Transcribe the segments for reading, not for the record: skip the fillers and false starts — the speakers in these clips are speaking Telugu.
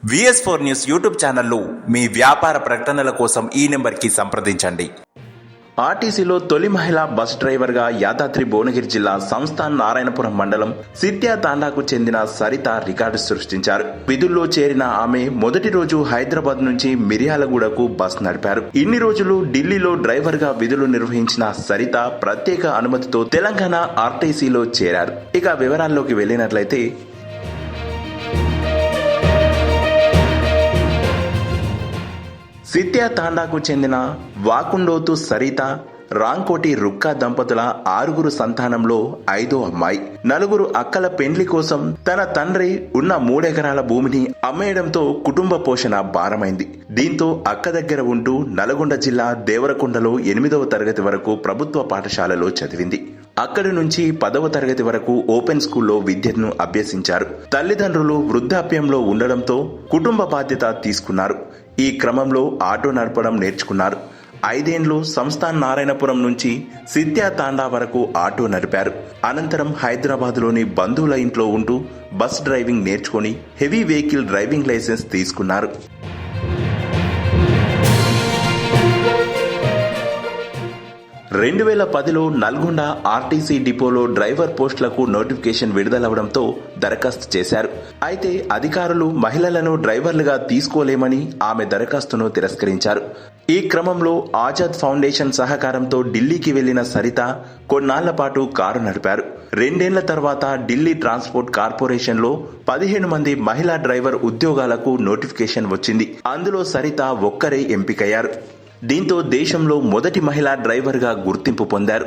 VS4 న్యూస్ యూట్యూబ్ ఛానల్లో మీ వ్యాపార ప్రకటనల కోసం ఈ నెంబర్కి సంప్రదించండి. ఆర్టీసీలో తొలి మహిళా బస్ డ్రైవర్గా యాదాద్రి భువనగిరి జిల్లా సంస్థాన్ నారాయణపురం మండలం సిత్యా తాండాకు చెందిన సరిత రికార్డు సృష్టించారు. విధుల్లో చేరిన ఆమె మొదటి రోజు హైదరాబాద్ నుంచి మిర్యాలగూడకు బస్ నడిపారు. ఇన్ని రోజులు ఢిల్లీలో డ్రైవర్గా విధులు నిర్వహించిన సరిత ప్రత్యేక అనుమతితో తెలంగాణ ఆర్టీసీలో చేరారు. ఇక వివరాల్లోకి వెళ్లినట్లయితే సిత్యా తాండాకు చెందిన వాకుండోతు సరిత రాంకోటి రుక్కా దంపతుల 6 సంతానంలో 5వ అమ్మాయి. 4 అక్కల పెండ్లి కోసం తన తండ్రి ఉన్న 3 ఎకరాల భూమిని అమ్మేయడంతో కుటుంబ పోషణ భారమైంది. దీంతో అక్క దగ్గర ఉంటూ నల్గొండ జిల్లా దేవరకొండలో 8వ తరగతి వరకు ప్రభుత్వ పాఠశాలలో చదివింది. అక్కడి నుంచి 10వ తరగతి వరకు ఓపెన్ స్కూల్లో విద్యను అభ్యసించారు. తల్లిదండ్రులు వృద్ధాప్యంలో ఉండడంతో కుటుంబ బాధ్యత తీసుకున్నారు. ఈ క్రమంలో ఆటో నడపడం నేర్చుకున్నారు. 5 ఏళ్లు సంస్థాన్ నారాయణపురం నుంచి సిత్యా తాండా వరకు ఆటో నడిపారు. అనంతరం హైదరాబాద్లోని బంధువుల ఇంట్లో ఉంటూ బస్ డ్రైవింగ్ నేర్చుకుని హెవీ వెహికల్ డ్రైవింగ్ లైసెన్స్ తీసుకున్నారు. 2010లో నల్గొండ ఆర్టీసీ డిపోలో డ్రైవర్ పోస్టులకు నోటిఫికేషన్ విడుదలవడంతో దరఖాస్తు చేశారు. అయితే అధికారులు మహిళలను డ్రైవర్లుగా తీసుకోలేమని ఆమె దరఖాస్తును తిరస్కరించారు. ఈ క్రమంలో ఆజాద్ ఫౌండేషన్ సహకారంతో ఢిల్లీకి వెళ్లిన సరిత కొన్నాళ్ల పాటు కారు నడిపారు. 2 ఏళ్ల తర్వాత ఢిల్లీ ట్రాన్స్పోర్ట్ కార్పొరేషన్ లో 15 మంది మహిళా డ్రైవర్ ఉద్యోగాలకు నోటిఫికేషన్ వచ్చింది. అందులో సరిత ఒక్కరే ఎంపికయ్యారు. దీంతో దేశంలో మొదటి మహిళా డ్రైవర్గా గుర్తింపు పొందారు.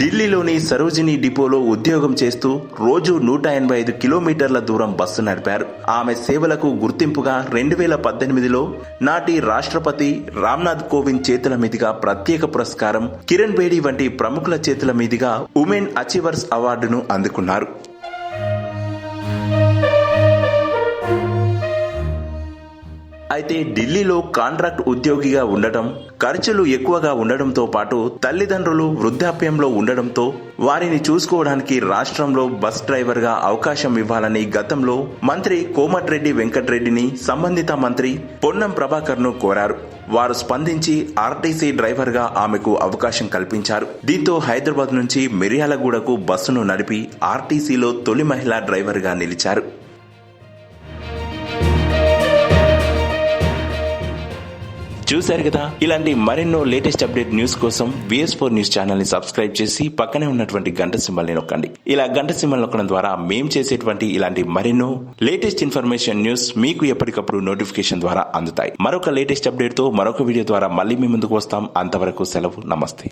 ఢిల్లీలోని సరోజినీ డిపోలో ఉద్యోగం చేస్తూ రోజు 185 కిలోమీటర్ల దూరం బస్సు నడిపారు. ఆమె సేవలకు గుర్తింపుగా 2018లో నాటి రాష్ట్రపతి రామ్నాథ్ కోవింద్ చేతుల మీదుగా ప్రత్యేక పురస్కారం, కిరణ్ బేడి వంటి ప్రముఖుల చేతుల మీదుగా ఉమెన్ అచీవర్స్ అవార్డును అందుకున్నారు. అయితే ఢిల్లీలో కాంట్రాక్ట్ ఉద్యోగిగా ఉండటం, ఖర్చులు ఎక్కువగా ఉండడంతో పాటు తల్లిదండ్రులు వృద్ధాప్యంలో ఉండడంతో వారిని చూసుకోవడానికి రాష్ట్రంలో బస్ డ్రైవర్ గా అవకాశం ఇవ్వాలని గతంలో మంత్రి కోమటిరెడ్డి వెంకటరెడ్డిని సంబంధిత మంత్రి పొన్నం ప్రభాకర్ ను కోరారు. వారు స్పందించి ఆర్టీసీ డ్రైవర్ గా ఆమెకు అవకాశం కల్పించారు. దీంతో హైదరాబాద్ నుంచి మిర్యాలగూడకు బస్సును నడిపి ఆర్టీసీలో తొలి మహిళా డ్రైవర్ గా నిలిచారు. చూశారు కదా, ఇలాంటి మరెన్నో లేటెస్ట్ అప్డేట్ న్యూస్ కోసం VS4 న్యూస్ ఛానల్ ని సబ్స్క్రైబ్ చేసి పక్కనే ఉన్నటువంటి గంట సింబల్ ని నొక్కండి. ఇలా గంట సింబల్ నొక్కడం ద్వారా మేం చేసేటువంటి ఇలాంటి మరెన్నో లేటెస్ట్ ఇన్ఫర్మేషన్ న్యూస్ మీకు ఎప్పటికప్పుడు నోటిఫికేషన్ ద్వారా అందుతాయి. మరొక లేటెస్ట్ అప్డేట్ తో మరొక వీడియో ద్వారా మళ్ళీ మీ ముందుకు వస్తాం. అంతవరకు సెలవు. నమస్తే.